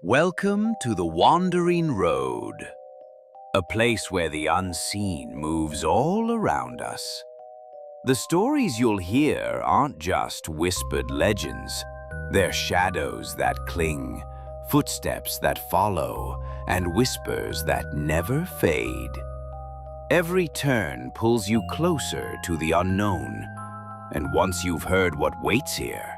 Welcome to the Wandering Road, a place where the unseen moves all around us. The stories you'll hear aren't just whispered legends. They're shadows that cling, footsteps that follow, and whispers that never fade. Every turn pulls you closer to the unknown, and once you've heard what waits here,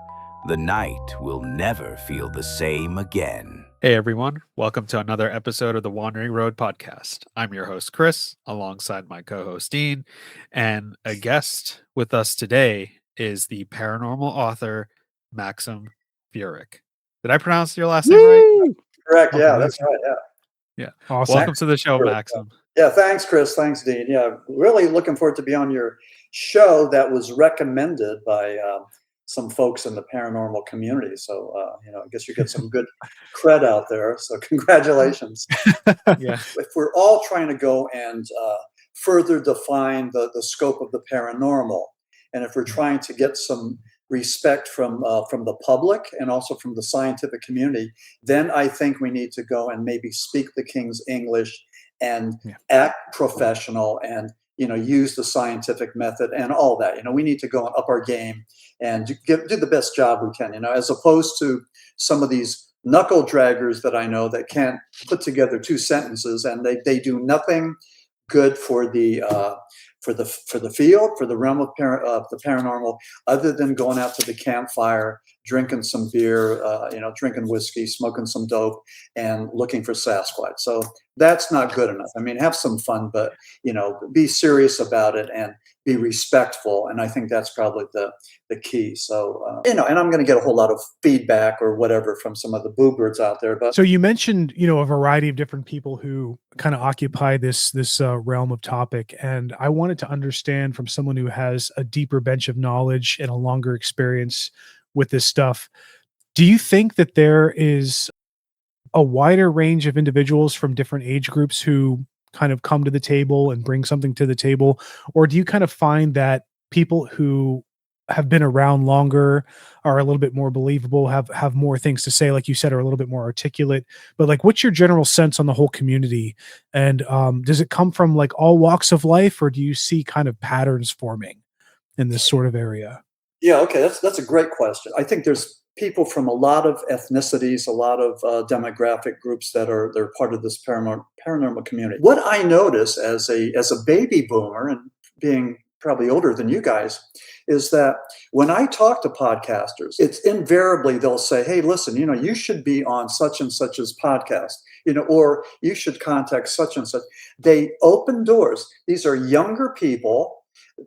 the night will never feel the same again. Hey everyone, welcome to another episode of the Wandering Road podcast. I'm your host Chris, alongside my co-host Dean, and a guest with us today is the paranormal author Maxim Furek. Did I pronounce your last name right? Correct. Yeah, that's right. Yeah. Awesome. Welcome to the show, Maxim. Yeah, thanks, Chris. Thanks, Dean. Yeah, really looking forward to be on your show that was recommended by some folks in the paranormal community. So, I guess you get some good cred out there. So congratulations. Yeah. If we're all trying to go and further define the scope of the paranormal, and if we're trying to get some respect from the public and also from the scientific community, then I think we need to go and maybe speak the King's English and act professional and use the scientific method and all that. We need to go and up our game and do the best job we can, as opposed to some of these knuckle draggers that I know that can't put together two sentences, and they do nothing good for the field, for the realm of the paranormal, other than going out to the campfire, drinking some beer, drinking whiskey, smoking some dope, and looking for Sasquatch. So that's not good enough. I mean, have some fun, but be serious about it and be respectful. And I think that's probably the key. So and I'm going to get a whole lot of feedback or whatever from some of the boo birds out there. But so you mentioned a variety of different people who kind of occupy this realm of topic, and I wanted to understand from someone who has a deeper bench of knowledge and a longer experience with this stuff. Do you think that there is a wider range of individuals from different age groups who kind of come to the table and bring something to the table? Or do you kind of find that people who have been around longer are a little bit more believable, have more things to say, like you said, are a little bit more articulate? But like, what's your general sense on the whole community? And does it come from like all walks of life, or do you see kind of patterns forming in this sort of area? Yeah, okay, that's a great question. I think there's people from a lot of ethnicities, a lot of demographic groups they're part of this paranormal community. What I notice as a baby boomer, and being probably older than you guys, is that when I talk to podcasters, it's invariably they'll say, "Hey, listen, you should be on such and such's podcast, or you should contact such and such." They open doors. These are younger people.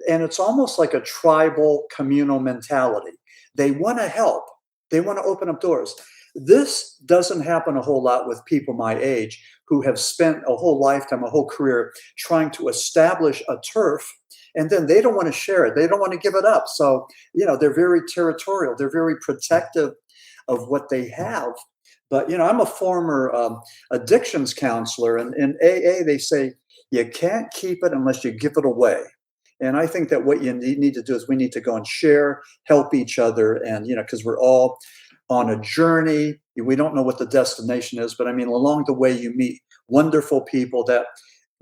And it's almost like a tribal communal mentality. They want to help. They want to open up doors. This doesn't happen a whole lot with people my age who have spent a whole lifetime, a whole career trying to establish a turf, and then they don't want to share it. They don't want to give it up. So, they're very territorial. They're very protective of what they have. But, I'm a former addictions counselor, and in AA, they say you can't keep it unless you give it away. And I think that what you need to do is we need to go and share, help each other. And, because we're all on a journey. We don't know what the destination is, but I mean, along the way, you meet wonderful people that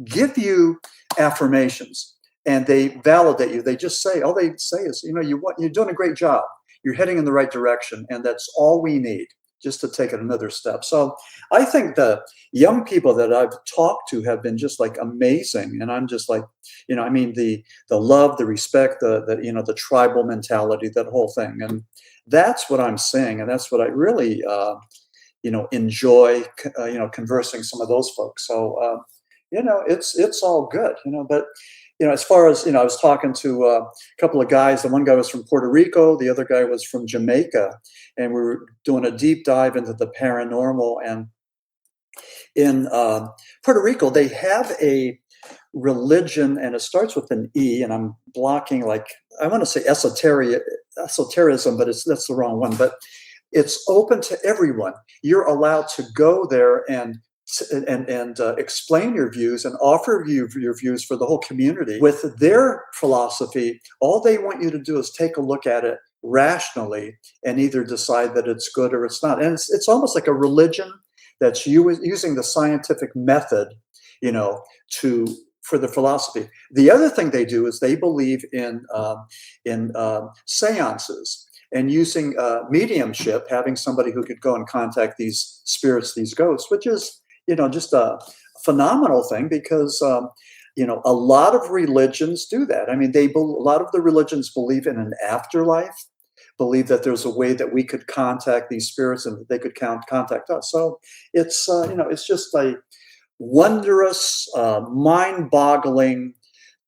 give you affirmations and they validate you. They just say, all they say is, you're doing a great job. You're heading in the right direction. And that's all we need, just to take it another step. So I think the young people that I've talked to have been just like amazing. And I'm just like, the love, the respect, the tribal mentality, that whole thing. And that's what I'm seeing. And that's what I really, enjoy, conversing some of those folks. So, it's all good, but as far as, I was talking to a couple of guys. The one guy was from Puerto Rico. The other guy was from Jamaica. And we were doing a deep dive into the paranormal. And in Puerto Rico, they have a religion, and it starts with an E, and I'm blocking, like, I want to say esotericism, but that's the wrong one. But it's open to everyone. You're allowed to go there and explain your views and offer your views for the whole community. With their philosophy, all they want you to do is take a look at it rationally and either decide that it's good or it's not. And it's almost like a religion that's using the scientific method, for the philosophy. The other thing they do is they believe in seances and using mediumship, having somebody who could go and contact these spirits, these ghosts, which is just a phenomenal thing because a lot of religions do that. I mean, a lot of the religions believe in an afterlife, believe that there's a way that we could contact these spirits and that they could contact us. So it's just a wondrous, mind-boggling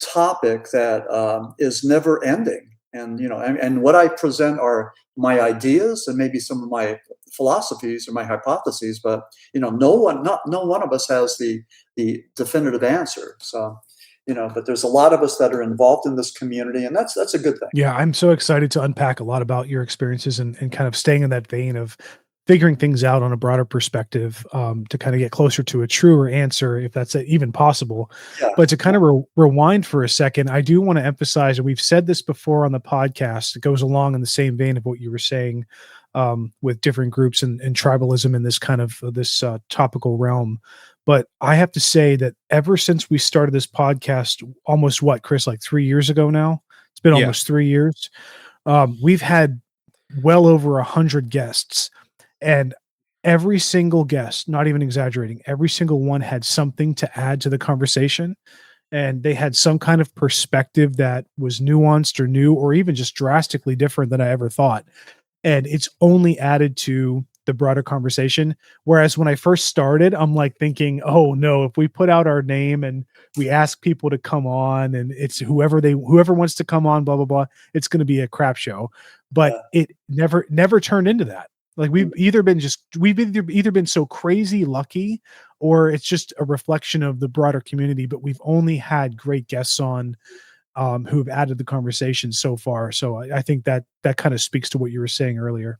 topic that is never ending. And what I present are my ideas and maybe some of my philosophies or my hypotheses, but no one of us has the definitive answer. So, but there's a lot of us that are involved in this community, and that's a good thing. Yeah, I'm so excited to unpack a lot about your experiences and kind of staying in that vein of figuring things out on a broader perspective, to kind of get closer to a truer answer, if that's even possible. Yeah. But to kind of rewind for a second, I do want to emphasize, and we've said this before on the podcast, it goes along in the same vein of what you were saying, with different groups and tribalism in this kind of this topical realm. But I have to say that ever since we started this podcast, almost what, Chris, like 3 years ago now? It's been almost 3 years. We've had well over 100 guests. And every single guest, not even exaggerating, every single one had something to add to the conversation. And they had some kind of perspective that was nuanced or new, or even just drastically different than I ever thought. And it's only added to the broader conversation. Whereas when I first started, I'm like thinking, oh no, if we put out our name and we ask people to come on and it's whoever wants to come on, blah, blah, blah, it's going to be a crap show. But it never turned into that. Like we've either been so crazy lucky, or it's just a reflection of the broader community, but we've only had great guests on, who've added the conversation so far. So I think that kind of speaks to what you were saying earlier.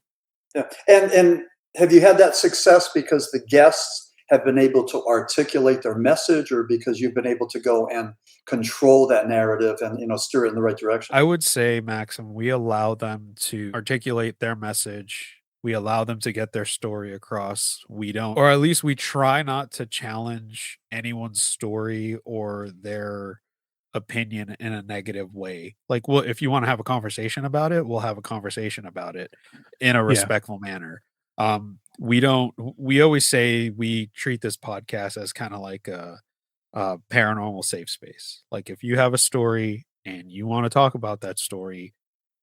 Yeah. And have you had that success because the guests have been able to articulate their message, or because you've been able to go and control that narrative and steer it in the right direction? I would say, Maxim, we allow them to articulate their message. We allow them to get their story across. We don't, or at least we try not to challenge anyone's story or their opinion in a negative way. Like, well, if you want to have a conversation about it, we'll have a conversation about it in a respectful manner. We always say we treat this podcast as kind of like a paranormal safe space. Like, if you have a story and you want to talk about that story,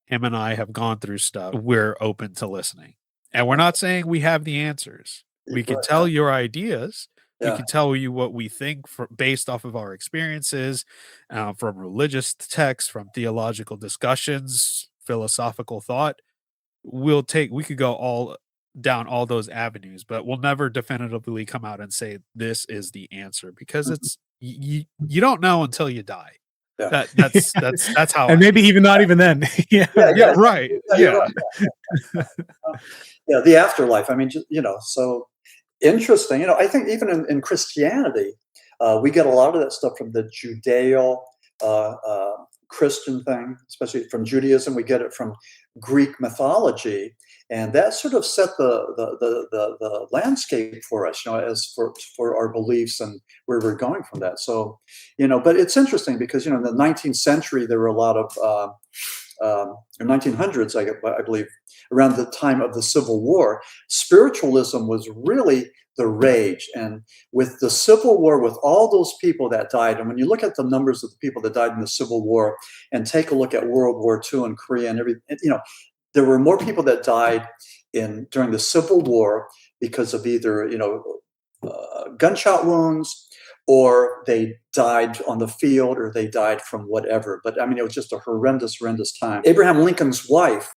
him and I have gone through stuff, we're open to listening. And we're not saying we have the answers. We can tell your ideas. We can tell you what we think based off of our experiences, from religious texts, from theological discussions, philosophical thought. We could go all down all those avenues, but we'll never definitively come out and say this is the answer, because it's you don't know until you die. Yeah. That's how. And maybe even not even then. Right. Yeah. Yeah, the afterlife. I mean, so interesting. I think even in Christianity, we get a lot of that stuff from the Judeo Christian thing, especially from Judaism. We get it from Greek mythology, and that sort of set the landscape for us, as for our beliefs and where we're going from that. So, but it's interesting because in the 19th century there were a lot of or 1900s, I believe, around the time of the Civil War, spiritualism was really the rage. And with the Civil War, with all those people that died, and when you look at the numbers of the people that died in the Civil War and take a look at World War II and Korea and everything, there were more people that died during the Civil War because of either, gunshot wounds, or they died on the field, or they died from whatever. But I mean, it was just a horrendous time. Abraham Lincoln's wife,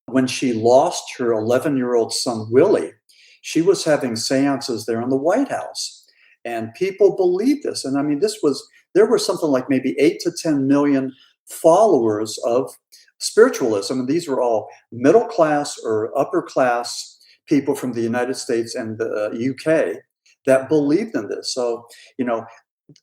when she lost her 11-year-old son, Willie, she was having seances there in the White House. And people believed this. And I mean, there were something like maybe 8 to 10 million followers of spiritualism. And these were all middle class or upper class people from the United States and the UK that believed in this. So,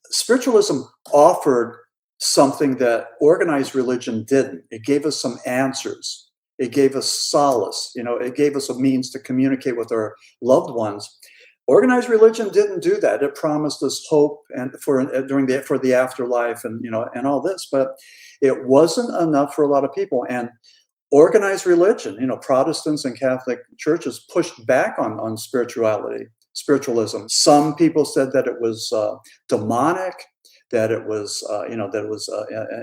spiritualism offered something that organized religion didn't. It gave us some answers. It gave us solace. It gave us a means to communicate with our loved ones. Organized religion didn't do that. It promised us hope and for the afterlife, and and all this, but it wasn't enough for a lot of people. And organized religion, Protestants and Catholic churches pushed back on spiritualism. Some people said that it was demonic, that it was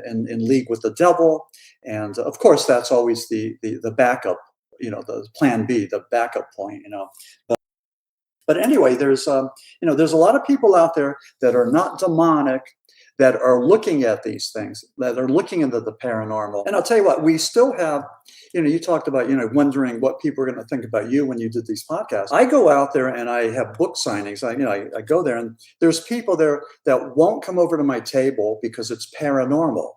in league with the devil, and of course that's always the backup, the plan B, the backup point. But anyway, there's there's a lot of people out there that are not demonic, that are looking at these things, that are looking into the paranormal. And I'll tell you what, we still have, you talked about, wondering what people are going to think about you when you did these podcasts. I go out there and I have book signings. I go there and there's people there that won't come over to my table because it's paranormal.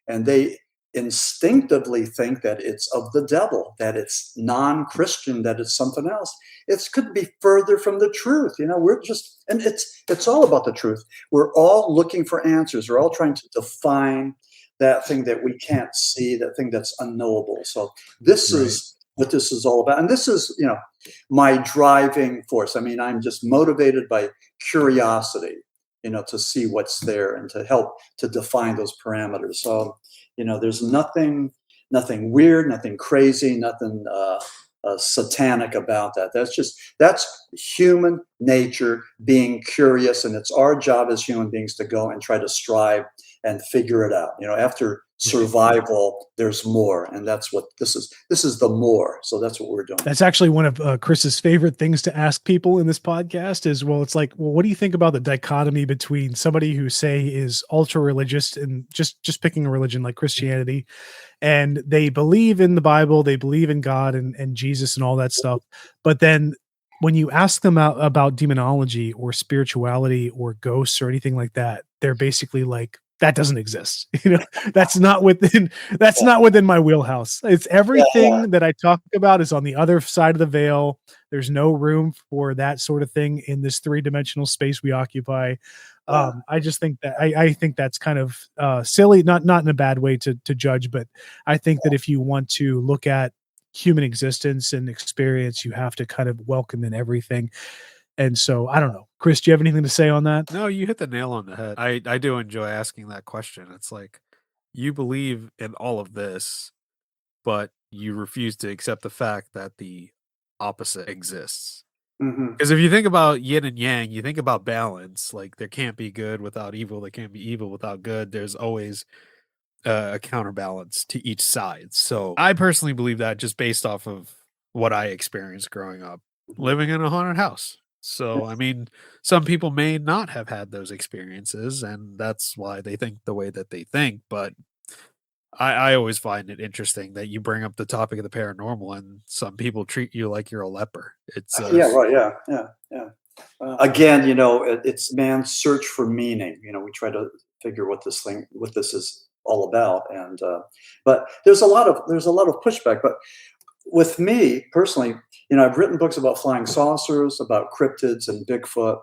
And they instinctively think that it's of the devil, that it's non-Christian, that it's something else. It could be further from the truth. We're just, and it's all about the truth. We're all looking for answers. We're all trying to define that thing that we can't see, that thing that's unknowable. So this is what this is all about. And this is, my driving force. I'm just motivated by curiosity, to see what's there and to help to define those parameters. So, there's nothing weird, nothing crazy, nothing satanic about that. That's human nature being curious, and it's our job as human beings to go and try to strive and figure it out. After survival, there's more, and that's what this is. This is the more. So that's what we're doing. That's actually one of Chris's favorite things to ask people in this podcast is, it's like, what do you think about the dichotomy between somebody who say is ultra religious and just picking a religion like Christianity, and they believe in the Bible, they believe in God and Jesus and all that stuff, but then when you ask them about demonology or spirituality or ghosts or anything like that, they're basically like, that doesn't exist. That's not within my wheelhouse. It's everything that I talk about is on the other side of the veil. There's no room for that sort of thing in this 3-dimensional space we occupy. I just think that I think that's kind of silly, not in a bad way to judge, but I think that if you want to look at human existence and experience, you have to kind of welcome in everything. And so I don't know, Chris, do you have anything to say on that? No, you hit the nail on the head. I do enjoy asking that question. It's like, you believe in all of this, but you refuse to accept the fact that the opposite exists. Because if you think about yin and yang, you think about balance. Like, there can't be good without evil. There can't be evil without good. There's always a counterbalance to each side. So I personally believe that, just based off of what I experienced growing up, living in a haunted house. So, some people may not have had those experiences, and that's why they think the way that they think. But I always find it interesting that you bring up the topic of the paranormal, and some people treat you like you're a leper. It's yeah. Again, it's man's search for meaning. We try to figure what this is all about, and but there's a lot of pushback. But with me personally, I've written books about flying saucers, about cryptids and Bigfoot,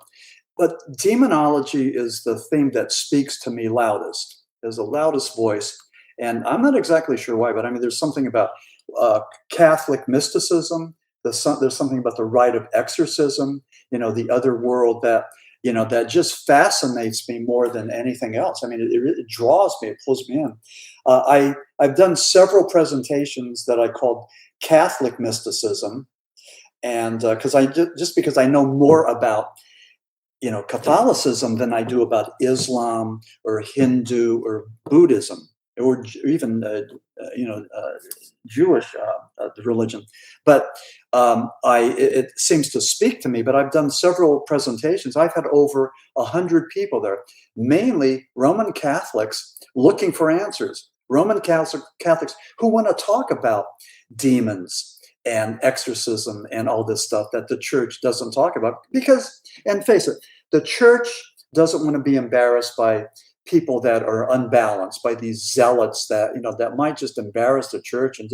but demonology is the theme that speaks to me loudest. There's the loudest voice, and I'm not exactly sure why, but there's something about Catholic mysticism. There's something about the rite of exorcism, the other world that just fascinates me more than anything else. It draws me, it pulls me in. I've done several presentations that I called Catholic mysticism, and because I know more about Catholicism than I do about Islam or Hindu or Buddhism or even Jewish religion, but it seems to speak to me. But I've done several presentations. I've had over 100 people there, mainly Roman Catholics looking for answers. Roman Catholics who want to talk about demons and exorcism and all this stuff that the church doesn't talk about, because, and face it, the church doesn't want to be embarrassed by people that are unbalanced, by these zealots that that might just embarrass the church and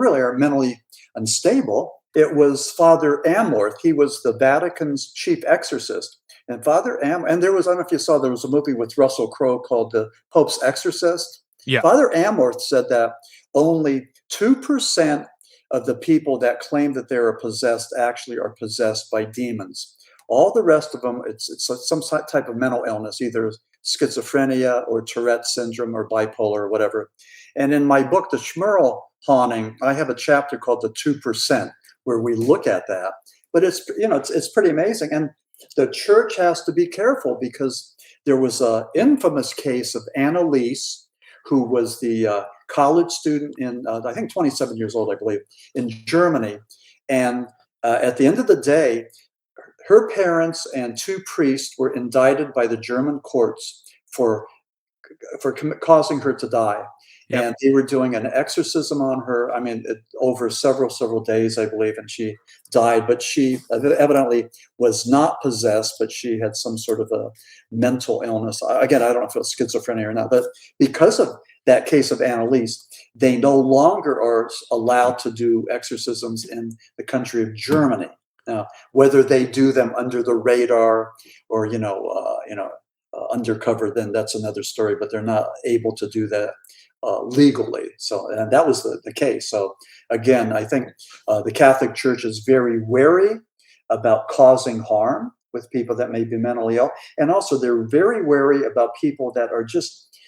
really are mentally unstable. It was Father Amorth. He was the Vatican's chief exorcist, and and there was, I don't know if you saw, there was a movie with Russell Crowe called The Pope's Exorcist. Yeah. Father Amorth said that only 2% of the people that claim that they are possessed actually are possessed by demons. All the rest of them, it's some type of mental illness, either schizophrenia or Tourette syndrome or bipolar or whatever. And in my book, The Smurl Haunting, I have a chapter called The 2%, where we look at that. But it's pretty amazing. And the church has to be careful, because there was an infamous case of Annalise, who was the college student in, I think 27 years old, I believe, in Germany. And at the end of the day, her parents and 2 priests were indicted by the German courts for causing her to die. Yep. And they were doing an exorcism on her. I mean, over several days, I believe, and she died. But she evidently was not possessed, but she had some sort of a mental illness. Again, I don't know if it was schizophrenia or not. But because of that case of Annalise, they no longer are allowed to do exorcisms in the country of Germany. Now, whether they do them under the radar or undercover, then that's another story. But they're not able to do that legally. So, and that was the case. So again, I think the Catholic Church is very wary about causing harm with people that may be mentally ill. And also they're very wary about people that are just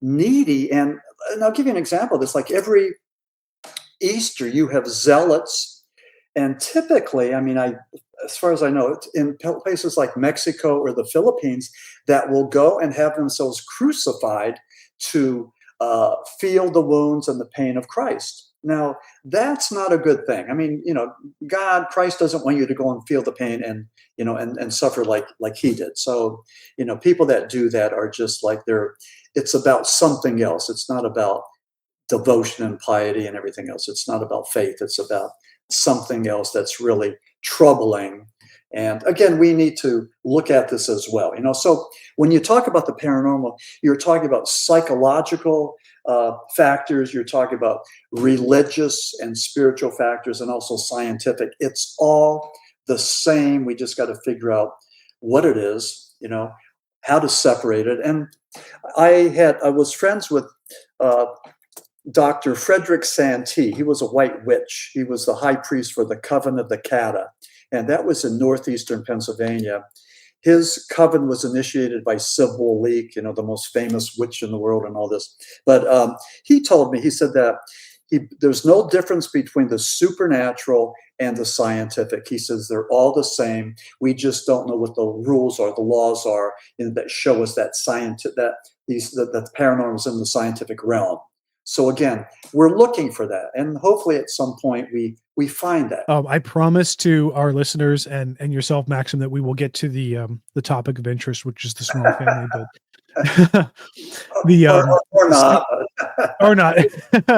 needy. And I'll give you an example of this. Like every Easter, you have zealots. And typically, I mean, as far as I know, in places like Mexico or the Philippines, that will go and have themselves crucified to feel the wounds and the pain of Christ. Now, that's not a good thing. I mean, Christ doesn't want you to go and feel the pain and, and suffer like he did. So, people that do that are just like it's about something else. It's not about devotion and piety and everything else. It's not about faith. It's about something else that's really troubling. And again, we need to look at this as well. So when you talk about the paranormal, you're talking about psychological factors, you're talking about religious and spiritual factors, and also scientific. It's all the same. We just got to figure out what it is, how to separate it. And I was friends with Dr. Frederick Santee. He was a white witch. He was the high priest for the Coven of the Cata, and that was in northeastern Pennsylvania. His coven was initiated by Sybil Leek, the most famous witch in the world and all this. But he told me, he said that there's no difference between the supernatural and the scientific. He says they're all the same. We just don't know what the rules are, the laws are, that show us that that the paranormal is in the scientific realm. So again, we're looking for that, and hopefully at some point we find that. I promise to our listeners and yourself, Maxim, that we will get to the topic of interest, which is the Smurl family. But or not, or not.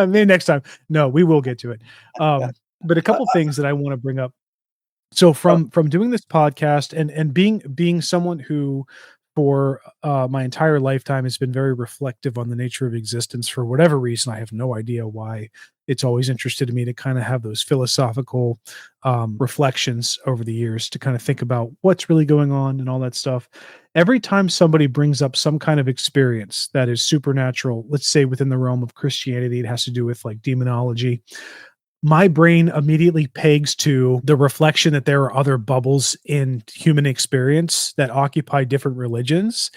Maybe next time. No, we will get to it. But a couple things that I want to bring up. So from doing this podcast and being someone who, for my entire lifetime, has been very reflective on the nature of existence for whatever reason. I have no idea why. It's always interested me to kind of have those philosophical reflections over the years, to kind of think about what's really going on and all that stuff. Every time somebody brings up some kind of experience that is supernatural, let's say within the realm of Christianity, it has to do with like demonology, my brain immediately pegs to the reflection that there are other bubbles in human experience that occupy different religions.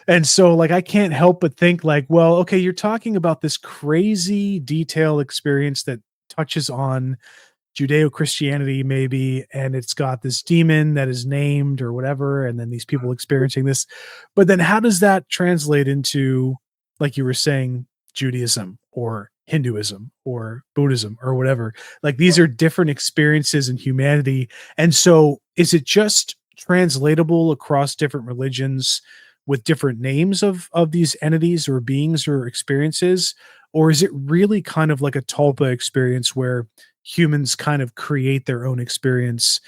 And so like, I can't help but think like, well, okay, you're talking about this crazy detailed experience that touches on Judeo-Christianity maybe, and it's got this demon that is named or whatever, and then these people experiencing this. But then how does that translate into, like you were saying, Judaism or Hinduism or Buddhism or whatever? Like, these are different experiences in humanity. And so is it just translatable across different religions with different names of these entities or beings or experiences? Or is it really kind of like a Tulpa experience where humans kind of create their own experience?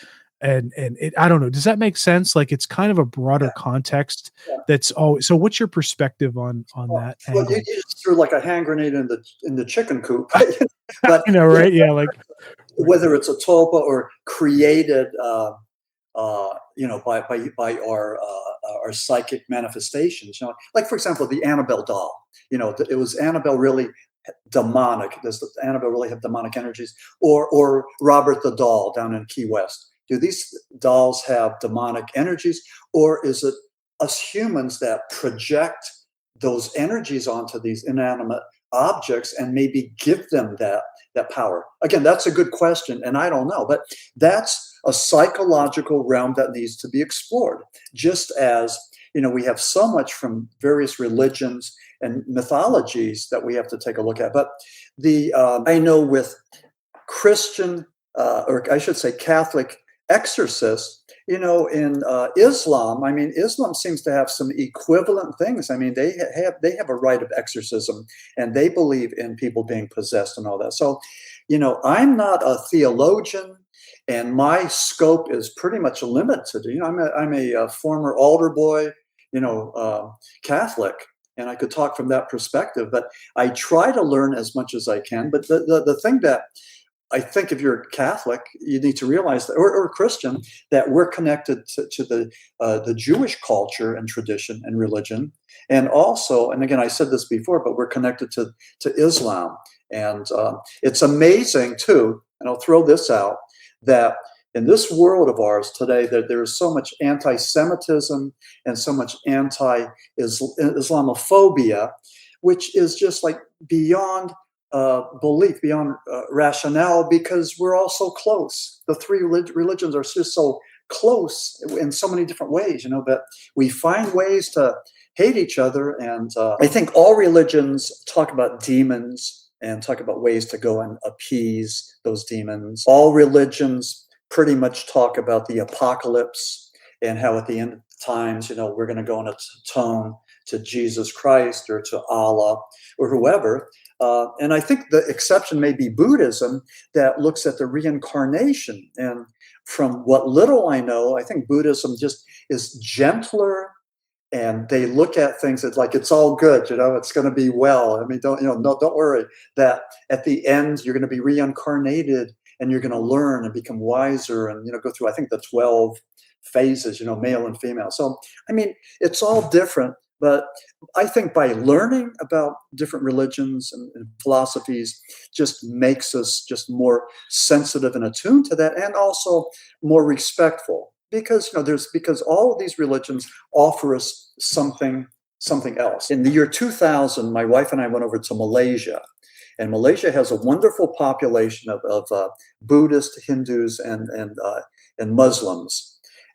And it, I don't know, does that make sense? Like, it's kind of a broader context. That's all. So what's your perspective on that? Well, you just threw like a hand grenade in the chicken coop. But right? Yeah, like whether it's a tulpa or created, by our psychic manifestations. Like for example, the Annabelle doll. It was Annabelle really demonic? Does Annabelle really have demonic energies? Or Robert the doll down in Key West? do these dolls have demonic energies, or is it us humans that project those energies onto these inanimate objects and maybe give them that power? Again, that's a good question, and I don't know, but that's a psychological realm that needs to be explored. Just as we have so much from various religions and mythologies that we have to take a look at. But I know with Christian, or I should say Catholic exorcists, in Islam, Islam seems to have some equivalent things. They have a rite of exorcism, and they believe in people being possessed and all that. So, I'm not a theologian, and my scope is pretty much limited. I'm a former altar boy, Catholic, and I could talk from that perspective. But I try to learn as much as I can. But the thing that I think if you're Catholic, you need to realize that, or Christian, that we're connected to the Jewish culture and tradition and religion, and also, and again, I said this before, but we're connected to Islam, and it's amazing too. And I'll throw this out, that in this world of ours today, that there is so much anti-Semitism and so much anti-Islamophobia, which is just like beyond belief, beyond rationale, because we're all so close. The three religions are just so close in so many different ways, that we find ways to hate each other. And I think all religions talk about demons and talk about ways to go and appease those demons. All religions pretty much talk about the apocalypse and how at the end of times, we're going to go and atone to Jesus Christ or to Allah or whoever. And I think the exception may be Buddhism, that looks at the reincarnation. And from what little I know, I think Buddhism just is gentler, and they look at things as like, it's all good, it's going to be well. Don't worry that at the end you're going to be reincarnated and you're going to learn and become wiser and, go through, I think, the 12 phases, male and female. So, it's all different. But I think by learning about different religions and philosophies just makes us just more sensitive and attuned to that, and also more respectful, because because all of these religions offer us something else. In the year 2000, my wife and I went over to Malaysia, and Malaysia has a wonderful population of Buddhists, Hindus, and Muslims.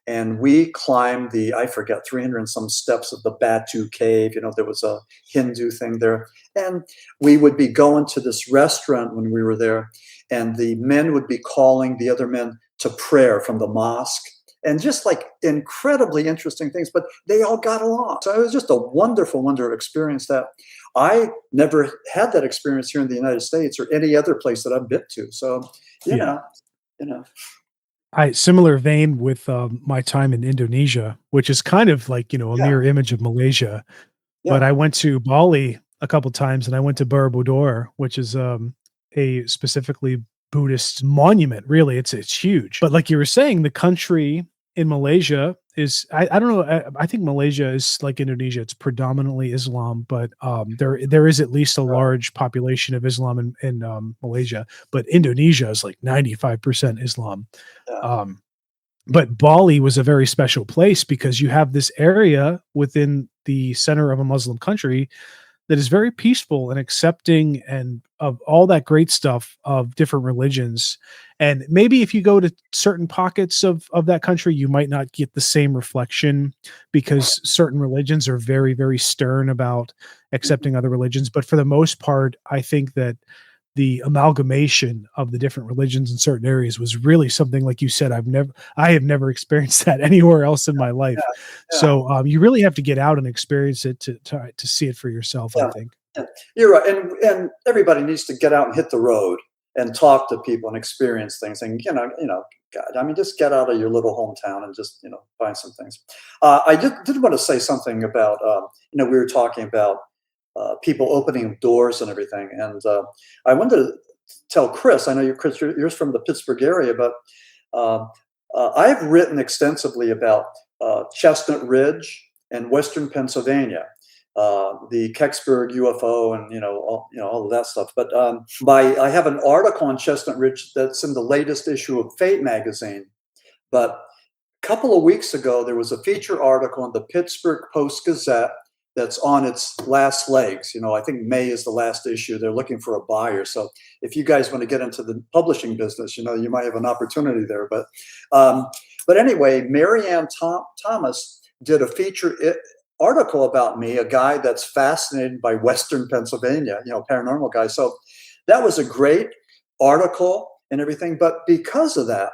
And we climbed 300 and some steps of the Batu Cave. There was a Hindu thing there. And we would be going to this restaurant when we were there, and the men would be calling the other men to prayer from the mosque, and just like incredibly interesting things, but they all got along. So it was just a wonderful experience that I never had that experience here in the United States or any other place that I've been to. So, you know. Similar vein with my time in Indonesia, which is kind of like, a mirror image of Malaysia. Yeah. But I went to Bali a couple times, and I went to Borobudur, which is a specifically Buddhist monument. Really, it's huge. But like you were saying, the country in Malaysia is, I don't know, I think Malaysia is like Indonesia. It's predominantly Islam, but there is at least a large population of Islam in Malaysia. But Indonesia is like 95% Islam. But Bali was a very special place because you have this area within the center of a Muslim country that is very peaceful and accepting, and of all that great stuff of different religions. And maybe if you go to certain pockets of that country, you might not get the same reflection, because certain religions are very, very stern about accepting other religions. But for the most part, I think that the amalgamation of the different religions in certain areas was really something, like you said, I have never experienced that anywhere else in my life. Yeah. So you really have to get out and experience it to see it for yourself. I think. Yeah. You're right. And everybody needs to get out and hit the road and talk to people and experience things. And, God, just get out of your little hometown and just, find some things. I did want to say something about, we were talking about people opening doors and everything. And I wanted to tell Chris, I know Chris, you're from the Pittsburgh area, but I've written extensively about Chestnut Ridge and Western Pennsylvania, the Kecksburg UFO and, all of that stuff. But I have an article on Chestnut Ridge that's in the latest issue of Fate magazine But a couple of weeks ago, there was a feature article in the Pittsburgh Post-Gazette that's on its last legs. I think May is the last issue. They're looking for a buyer. So if you guys want to get into the publishing business, you might have an opportunity there. But anyway, Marianne Thomas did a feature article about me, a guy that's fascinated by Western Pennsylvania, paranormal guy. So that was a great article and everything. But because of that,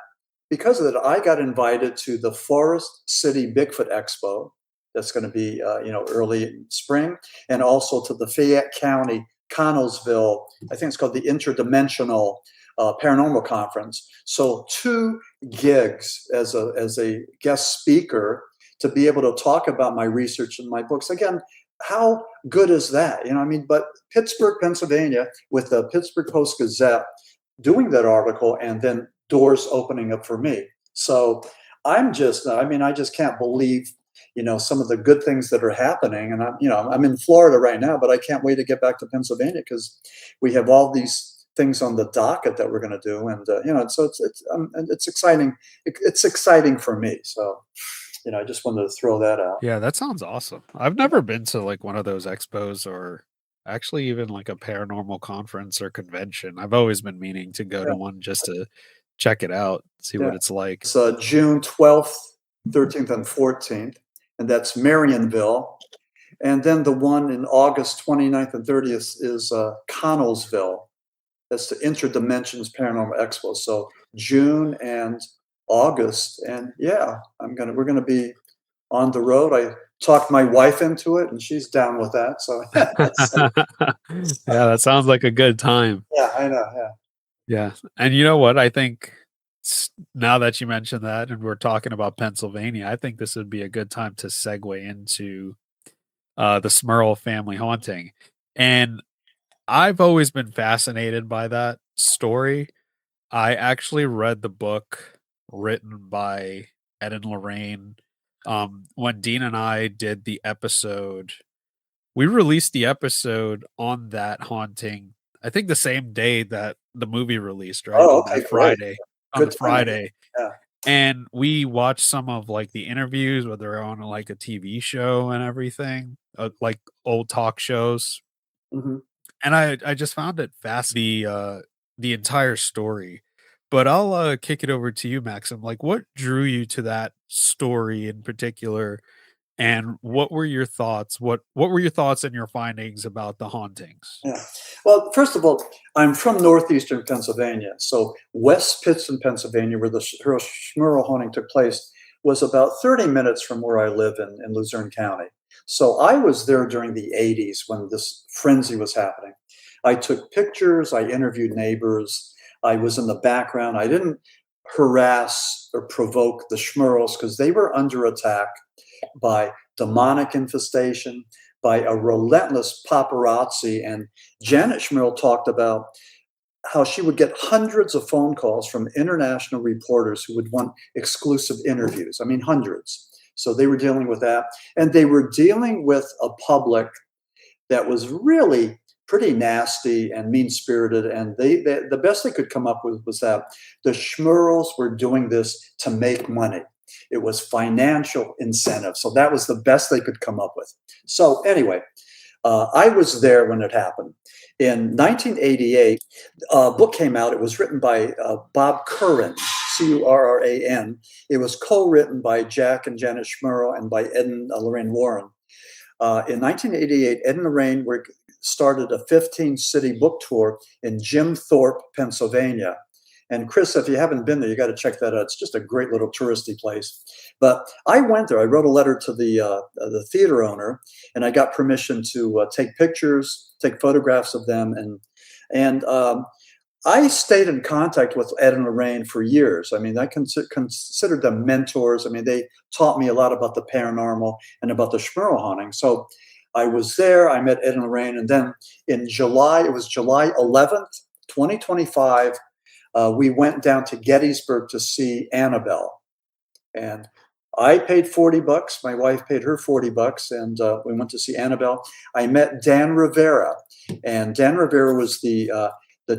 I got invited to the Forest City Bigfoot Expo. That's going to be, early spring, and also to the Fayette County Connellsville. I think it's called the Interdimensional Paranormal Conference. So 2 gigs as a guest speaker to be able to talk about my research and my books. Again, how good is that? But Pittsburgh, Pennsylvania, with the Pittsburgh Post-Gazette doing that article, and then doors opening up for me. So I just can't believe, some of the good things that are happening. And I'm in Florida right now, but I can't wait to get back to Pennsylvania because we have all these things on the docket that we're going to do. And, so it's exciting. It's exciting for me. So, I just wanted to throw that out. Yeah, that sounds awesome. I've never been to like one of those expos or actually even like a paranormal conference or convention. I've always been meaning to go to one just to check it out, see what it's like. It's June 12th, 13th, and 14th, and that's Marionville. And then the one in August 29th and 30th is Connellsville. That's the Interdimensions Paranormal Expo. So June and August, and we're gonna be on the road. I talked my wife into it, and she's down with that. So yeah, that sounds like a good time. Yeah, I know. Yeah. Yeah. And you know what? I think now that you mentioned that and we're talking about Pennsylvania, I think this would be a good time to segue into the Smurl family haunting. And I've always been fascinated by that story. I actually read the book written by Ed and Lorraine. When Dean and I did the episode, we released the episode on that haunting, I think the same day that the movie released, right? Oh, On okay, that Friday. On Good the timing. Friday. Yeah. And we watched some of like the interviews where they're on like a TV show and everything, like old talk shows. Mm-hmm. And I just found it fascinating, the entire story. But I'll kick it over to you, Maxim. Like, what drew you to that story in particular, and what were your thoughts? What were your thoughts and your findings about the hauntings? Yeah. Well, first of all, I'm from northeastern Pennsylvania. So West Pittston, Pennsylvania, where the Smurl Haunting took place, was about 30 minutes from where I live in Luzerne County. So I was there during the 80s when this frenzy was happening. I took pictures, I interviewed neighbors, I was in the background. I didn't harass or provoke the Smurls because they were under attack by demonic infestation, by a relentless paparazzi. And Janet Smurl talked about how she would get hundreds of phone calls from international reporters who would want exclusive interviews. I mean, hundreds. So they were dealing with that. And they were dealing with a public that was really pretty nasty and mean-spirited. And the best they could come up with was that the Smurls were doing this to make money. It was financial incentive. So that was the best they could come up with. So anyway, I was there when it happened. In 1988, a book came out. It was written by Bob Curran, Curran. It was co-written by Jack and Janet Smurl and by Ed and Lorraine Warren. In 1988, Ed and Lorraine started a 15-city book tour in Jim Thorpe, Pennsylvania. And Chris, if you haven't been there, you got to check that out. It's just a great little touristy place. But I went there. I wrote a letter to the theater owner, and I got permission to take pictures, take photographs of them, and I stayed in contact with Ed and Lorraine for years. I mean, I considered them mentors. I mean, they taught me a lot about the paranormal and about the Smurl haunting. So I was there. I met Ed and Lorraine, and then in July, it was July 11th, 2025. We went down to Gettysburg to see Annabelle, and I paid $40. My wife paid her $40, and we went to see Annabelle. I met Dan Rivera, and Dan Rivera was the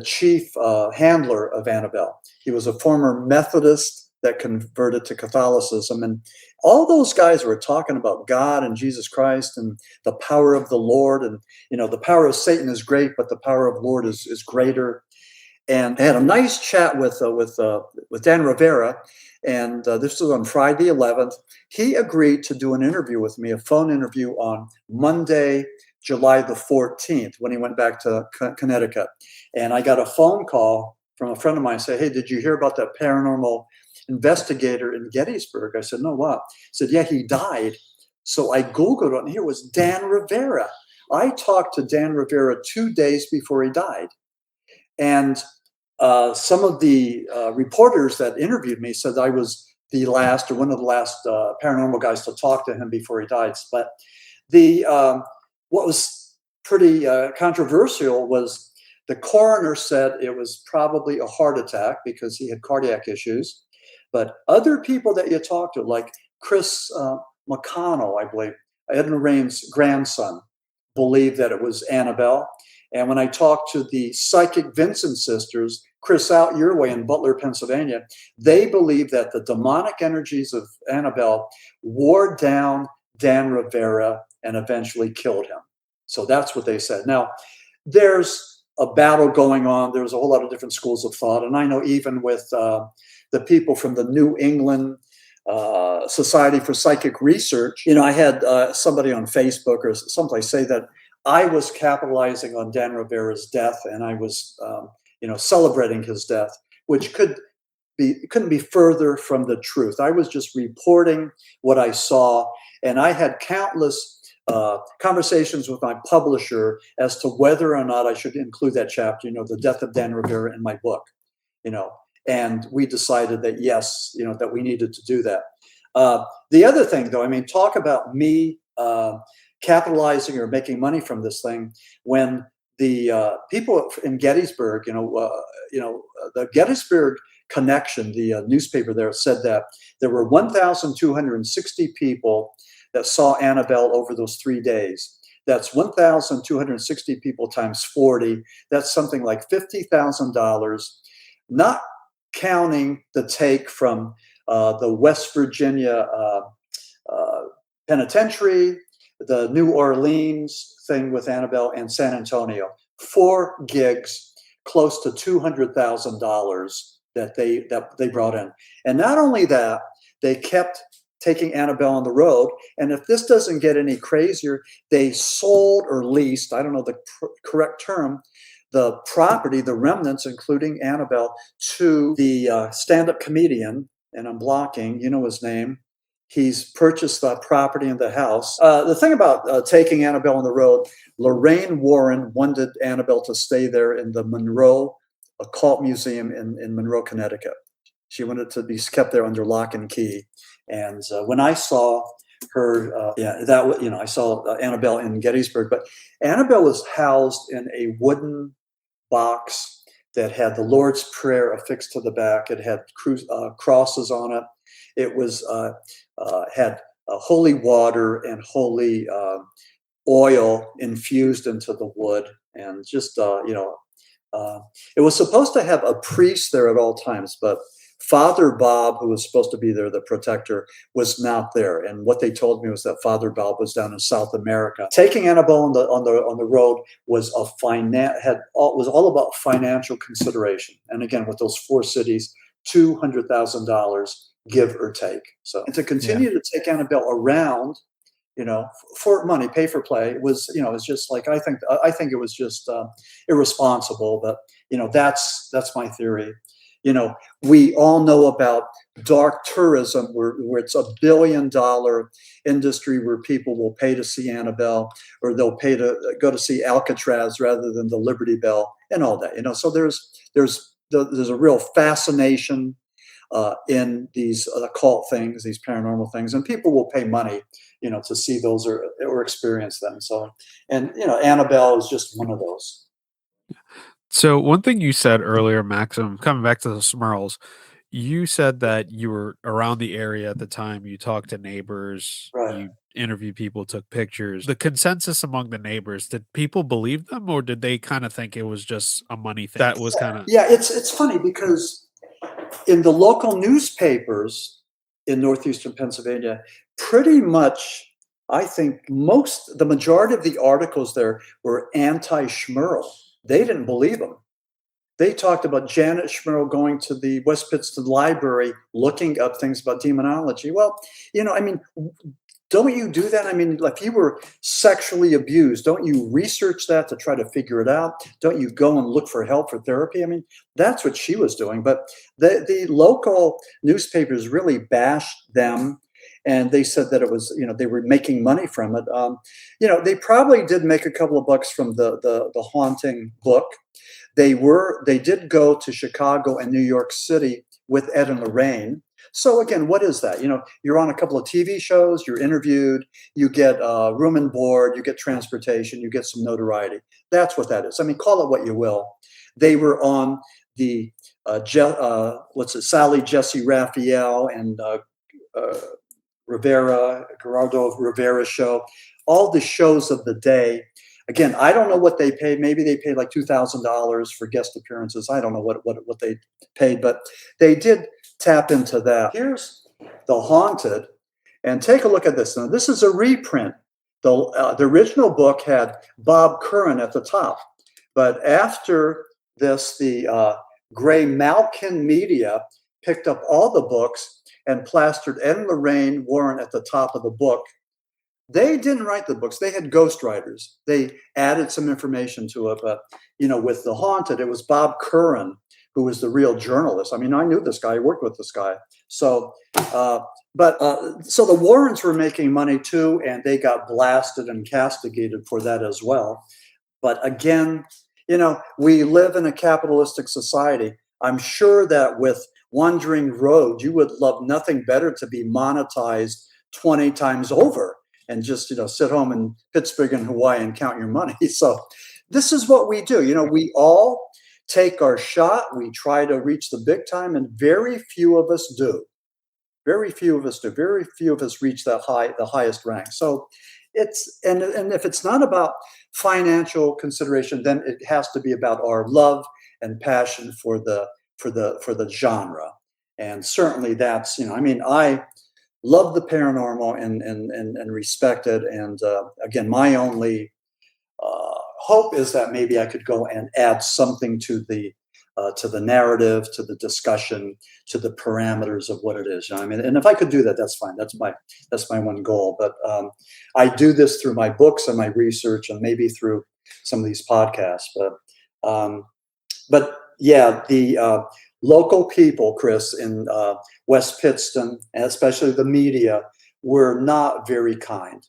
chief handler of Annabelle. He was a former Methodist that converted to Catholicism. And all those guys were talking about God and Jesus Christ and the power of the Lord. And, the power of Satan is great, but the power of Lord is greater. And I had a nice chat with Dan Rivera. And this was on Friday 11th. He agreed to do an interview with me, a phone interview on Monday, July the 14th, when he went back to Connecticut. And I got a phone call from a friend of mine say, "Hey, did you hear about that paranormal investigator in Gettysburg?" I said, "No, what?" He said, "Yeah, he died." So I Googled it, and here was Dan Rivera. I talked to Dan Rivera 2 days before he died. And some of the reporters that interviewed me said I was the last or one of the last paranormal guys to talk to him before he died. But the what was pretty controversial was the coroner said it was probably a heart attack because he had cardiac issues. But other people that you talk to, like Chris McConnell, I believe, Edna Rain's grandson, believed that it was Annabelle. And when I talked to the psychic Vincent sisters, Chris Out Your Way in Butler, Pennsylvania, they believe that the demonic energies of Annabelle wore down Dan Rivera and eventually killed him. So that's what they said. Now, there's a battle going on. There's a whole lot of different schools of thought. And I know even with the people from the New England Society for Psychic Research, I had somebody on Facebook or someplace say that I was capitalizing on Dan Rivera's death, and I was, celebrating his death, which couldn't be further from the truth. I was just reporting what I saw, and I had countless conversations with my publisher as to whether or not I should include that chapter, the death of Dan Rivera, in my book, and we decided that yes, that we needed to do that. The other thing, though, talk about me capitalizing or making money from this thing when the people in Gettysburg, the Gettysburg Connection, the newspaper there, said that there were 1,260 people that saw Annabelle over those 3 days. That's 1,260 people times 40. That's something like $50,000, not counting the take from the West Virginia penitentiary, the New Orleans thing with Annabelle, and San Antonio. 4 gigs, close to $200,000 that they brought in. And not only that, they kept taking Annabelle on the road. And if this doesn't get any crazier, they sold or leased, I don't know the correct term, the property, the remnants, including Annabelle, to the stand-up comedian, and I'm blocking, his name. He's purchased the property and the house. The thing about taking Annabelle on the road, Lorraine Warren wanted Annabelle to stay there in the Monroe Occult Museum in Monroe, Connecticut. She wanted to be kept there under lock and key. And when I saw her, I saw Annabelle in Gettysburg, but Annabelle was housed in a wooden box that had the Lord's Prayer affixed to the back. It had crosses on it. It was had holy water and holy oil infused into the wood, and just it was supposed to have a priest there at all times, but Father Bob, who was supposed to be there, the protector, was not there. And what they told me was that Father Bob was down in South America. Taking Annabelle on the road was was all about financial consideration. And again, with those 4 cities, $200,000, give or take. So, and to continue to take Annabelle around, for money, pay for play, was, it's just like, I think it was just irresponsible. But that's my theory. We all know about dark tourism, where it's $1 billion industry, where people will pay to see Annabelle, or they'll pay to go to see Alcatraz rather than the Liberty Bell, and all that. So there's a real fascination in these occult things, these paranormal things, and people will pay money, to see those or experience them. So, and Annabelle is just one of those. So one thing you said earlier, Maxim, coming back to the Smurls, you said that you were around the area at the time. You talked to neighbors, Right. you interviewed people, took pictures. The consensus among the neighbors, did people believe them, or did they kind of think it was just a money thing? That was kind of It's funny because in the local newspapers in northeastern Pennsylvania, pretty much, I think the majority of the articles there were anti-Smurl. They didn't believe them. They talked about Janet Smurl going to the West Pittston Library, looking up things about demonology. Well, I mean, don't you do that? I mean, like, if you were sexually abused, don't you research that to try to figure it out? Don't you go and look for help for therapy? I mean, that's what she was doing. But the local newspapers really bashed them, and they said that it was, they were making money from it. They probably did make a couple of bucks from the haunting book. They did go to Chicago and New York City with Ed and Lorraine. So again, what is that? You're on a couple of TV shows, you're interviewed, you get room and board, you get transportation, you get some notoriety. That's what that is. I mean, call it what you will. They were on the Sally Jesse Raphael and Gerardo Rivera show, all the shows of the day. Again, I don't know what they paid. Maybe they paid like $2,000 for guest appearances. I don't know what they paid, but they did tap into that. Here's The Haunted, and take a look at this. Now, this is a reprint. The original book had Bob Curran at the top, but after this, the Gray Malkin Media picked up all the books and plastered Ed and Lorraine Warren at the top of the book. They didn't write the books. They had ghostwriters. They added some information to it. But, with The Haunted, it was Bob Curran who was the real journalist. I mean, I knew this guy. I worked with this guy. So, so the Warrens were making money too, and they got blasted and castigated for that as well. But again, we live in a capitalistic society. I'm sure that with Wandering Road, you would love nothing better to be monetized 20 times over and just, sit home in Pittsburgh and Hawaii and count your money. So this is what we do. We all take our shot. We try to reach the big time, and very few of us do. Very few of us do. Very few of us reach the highest rank. So it's, and if it's not about financial consideration, then it has to be about our love and passion for the genre. And certainly that's, I love the paranormal and respect it. And again, my only hope is that maybe I could go and add something to the narrative, to the discussion, to the parameters of what it is. And if I could do that, that's fine. That's my one goal. But I do this through my books and my research, and maybe through some of these podcasts. But yeah, the local people, Chris, in West Pittston, and especially the media, were not very kind.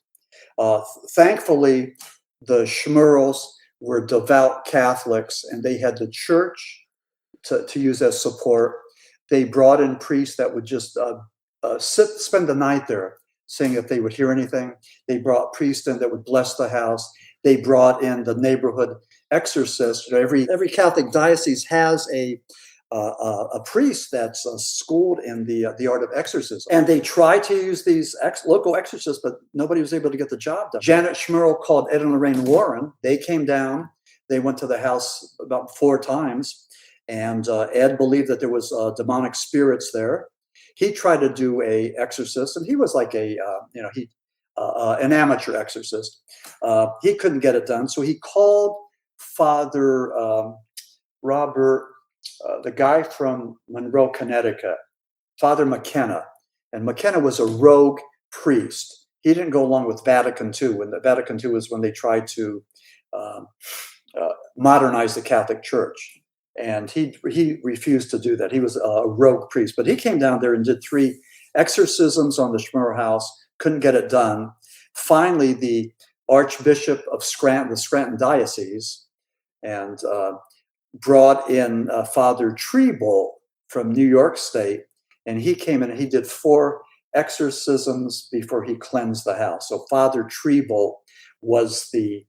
Thankfully, the Smurls were devout Catholics, and they had the church to use as support. They brought in priests that would just spend the night there, seeing if they would hear anything. They brought priests in that would bless the house. They brought in the neighborhood exorcist. Every Catholic diocese has a priest that's schooled in the art of exorcism. And they tried to use these local exorcists, but nobody was able to get the job done. Janet Smurl called Ed and Lorraine Warren. They came down. They went to the house about 4 times. And Ed believed that there was demonic spirits there. He tried to do a exorcist, and he was like an amateur exorcist. He couldn't get it done. So he called Father Robert, the guy from Monroe, Connecticut, Father McKenna. And McKenna was a rogue priest. He didn't go along with Vatican II. And the Vatican II was when they tried to modernize the Catholic Church. And he refused to do that. He was a rogue priest. But he came down there and did 3 exorcisms on the Smurl house, couldn't get it done. Finally, the Archbishop of Scranton, the Scranton Diocese, and brought in Father Treble from New York State, and he came in and he did 4 exorcisms before he cleansed the house. So Father Treble was the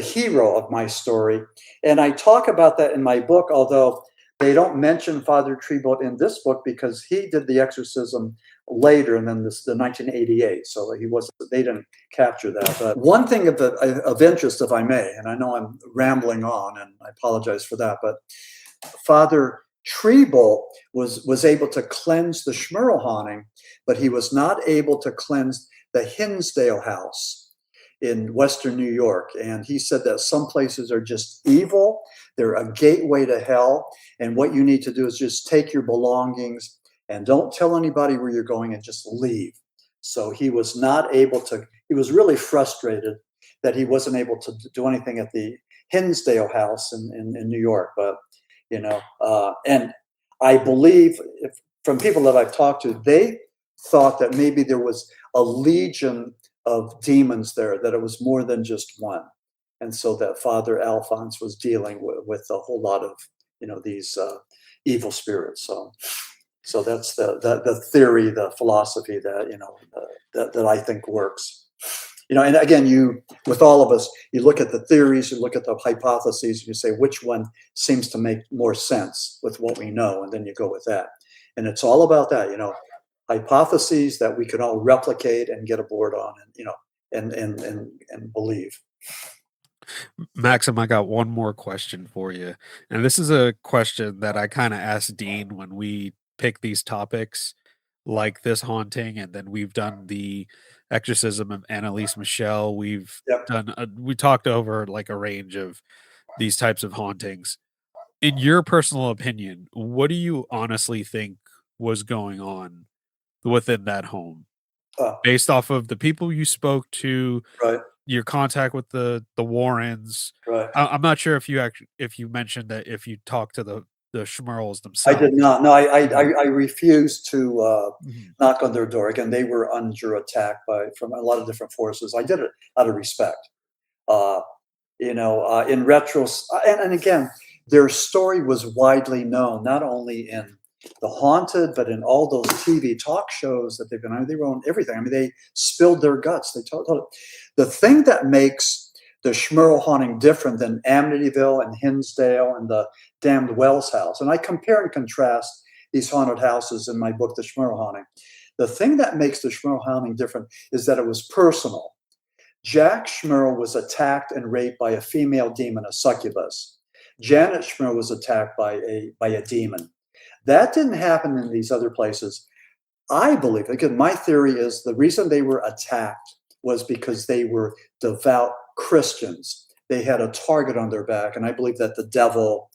hero of my story, and I talk about that in my book, although they don't mention Father Treble in this book because he did the exorcism later than the 1988. So they didn't capture that. But one thing of interest, if I may, and I know I'm rambling on, and I apologize for that, but Father Treble was able to cleanse the Smurl haunting, but he was not able to cleanse the Hinsdale house in Western New York. And he said that some places are just evil. They're a gateway to hell. And what you need to do is just take your belongings and don't tell anybody where you're going and just leave. So he was not able to, he was really frustrated that he wasn't able to do anything at the Hinsdale house in New York. But, and I believe from people that I've talked to, they thought that maybe there was a legion of demons there, that it was more than just one. And so that Father Alphonse was dealing with a whole lot of, these evil spirits. So that's the theory, the philosophy that, that I think works. And again, with all of us, you look at the theories, you look at the hypotheses, and you say, which one seems to make more sense with what we know? And then you go with that. And it's all about that, hypotheses that we can all replicate and get aboard on, and believe. Maxim, I got one more question for you. And this is a question that I kind of asked Dean when we pick these topics like this haunting, and then we've done the exorcism of Annalise Michelle. We've done, we talked over like a range of these types of hauntings. In your personal opinion, what do you honestly think was going on within that home? Based off of the people you spoke to, right, your contact with the Warrens. Right. I'm not sure if you mentioned that if you talked to the Smurls themselves. I did not. No, I refused to knock on their door. Again, they were under attack from a lot of different forces. I did it out of respect. In retrospect, and again, their story was widely known, not only in The Haunted, but in all those TV talk shows that they've been on. They were on everything. I mean, they spilled their guts. They told it. The thing that makes the Smurl haunting different than Amityville and Hinsdale and the Damned Wells house, and I compare and contrast these haunted houses in my book, The Smurl Haunting. The thing that makes the Smurl haunting different is that it was personal. Jack Smurl was attacked and raped by a female demon, a succubus. Janet Smurl was attacked by a demon. That didn't happen in these other places. I believe, again, my theory is the reason they were attacked was because they were devout Christians. They had a target on their back. And I believe that the devil,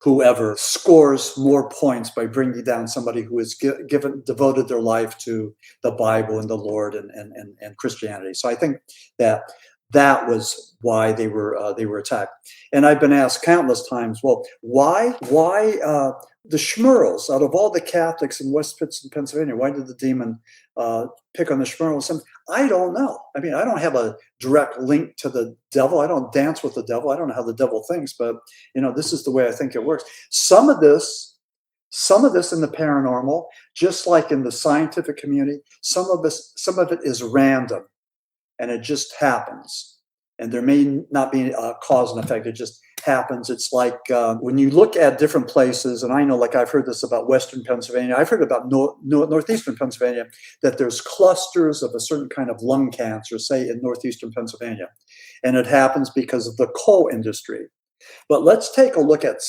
whoever, scores more points by bringing down somebody who has devoted their life to the Bible and the Lord and Christianity. So I think that was why they were attacked. And I've been asked countless times, well, why the Smurls, out of all the Catholics in West Pittston, Pennsylvania, why did the demon pick on the Smurls? And I don't know. I mean, I don't have a direct link to the devil. I don't dance with the devil. I don't know how the devil thinks, but this is the way I think it works. Some of this in the paranormal, just like in the scientific community, some of it is random, and it just happens. And there may not be a cause and effect. It just happens. It's like when you look at different places, and I know, like I've heard this about Western Pennsylvania, I've heard about Northeastern Pennsylvania, that there's clusters of a certain kind of lung cancer, say in Northeastern Pennsylvania. And it happens because of the coal industry. But let's take a look at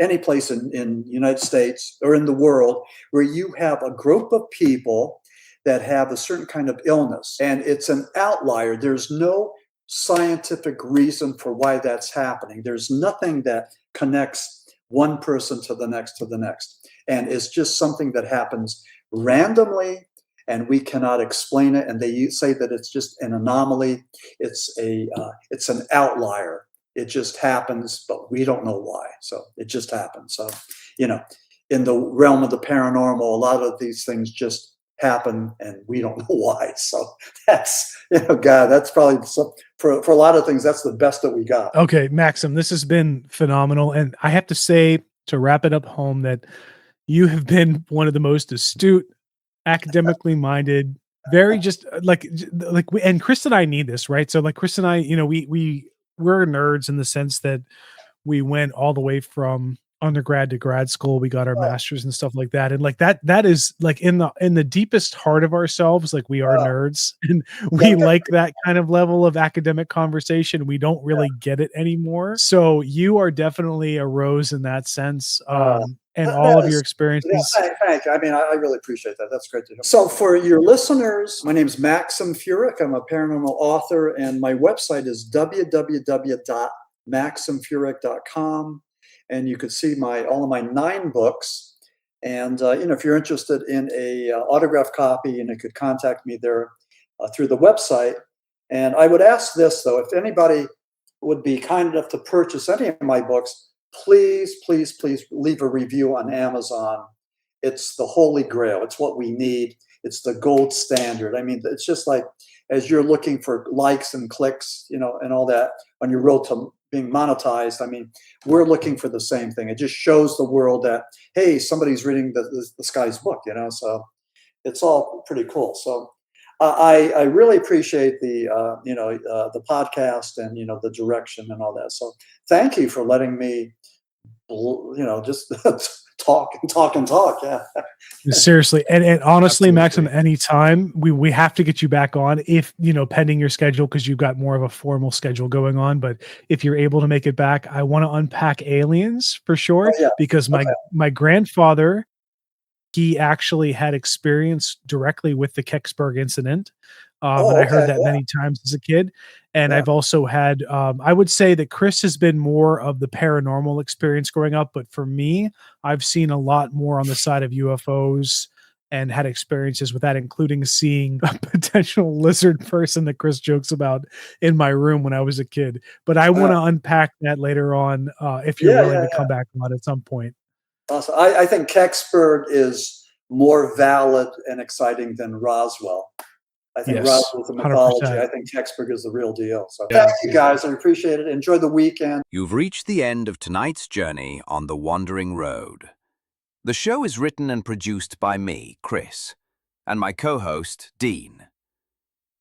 any place in the United States or in the world where you have a group of people that have a certain kind of illness, and it's an outlier. There's no scientific reason for why that's happening. There's nothing that connects one person to the next. And it's just something that happens randomly, and we cannot explain it. And they say that it's just an anomaly. It's an outlier. It just happens, but we don't know why. So it just happens. So, in the realm of the paranormal, a lot of these things just happen and we don't know why. So that's, God, that's probably for a lot of things, that's the best that we got. Okay, Maxim, this has been phenomenal. And I have to say, to wrap it up home, that you have been one of the most astute, academically minded, very just and Chris and I need this, right? So like Chris and I, we're nerds in the sense that we went all the way from undergrad to grad school. We got our masters and stuff like that. And like that is like in the deepest heart of ourselves, like we are nerds and we like that kind of level of academic conversation. We don't really get it anymore. So you are definitely a rose in that sense. And all of your experiences. Thank you. I mean, I really appreciate that. That's great to hear. So for your listeners, my name is Maxim Furek. I'm a paranormal author, and my website is www.maximfurek.com. And you could see all of my 9 books. And if you're interested in a autographed copy, you could contact me there through the website. And I would ask this though: if anybody would be kind enough to purchase any of my books, please leave a review on Amazon. It's the holy grail. It's what we need. It's the gold standard. I mean, it's just like as you're looking for likes and clicks, and all that on your road to being monetized. I mean, we're looking for the same thing. It just shows the world that, hey, somebody's reading this guy's book, so it's all pretty cool. So I really appreciate the podcast and, the direction and all that. So thank you for letting me, just talk. Yeah. Seriously. And honestly, Absolutely. Maxim, anytime we have to get you back on if, pending your schedule, because you've got more of a formal schedule going on. But if you're able to make it back, I want to unpack aliens for sure, because my grandfather, he actually had experience directly with the Kecksburg incident. And I heard that many times as a kid. And I've also had, I would say that Chris has been more of the paranormal experience growing up. But for me, I've seen a lot more on the side of UFOs and had experiences with that, including seeing a potential lizard person that Chris jokes about in my room when I was a kid. But I want to unpack that later on if you're willing to come back on at some point. Awesome. I think Kecksburg is more valid and exciting than Roswell. I think Roswell's a mythology. 100%. I think Kecksburg is the real deal. So thank you guys. I appreciate it. Enjoy the weekend. You've reached the end of tonight's journey on the Wandering Road. The show is written and produced by me, Chris, and my co-host, Dean.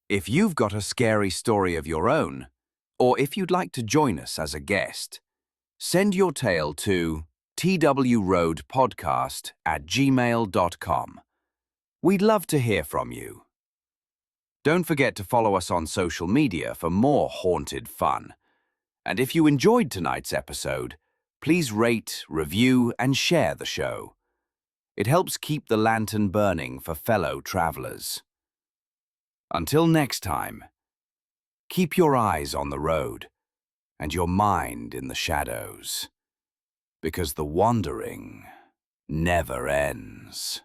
If you've got a scary story of your own, or if you'd like to join us as a guest, send your tale to twroadpodcast@gmail.com. We'd love to hear from you. Don't forget to follow us on social media for more haunted fun. And if you enjoyed tonight's episode, please rate, review, and share the show. It helps keep the lantern burning for fellow travelers. Until next time, keep your eyes on the road and your mind in the shadows, because the wandering never ends.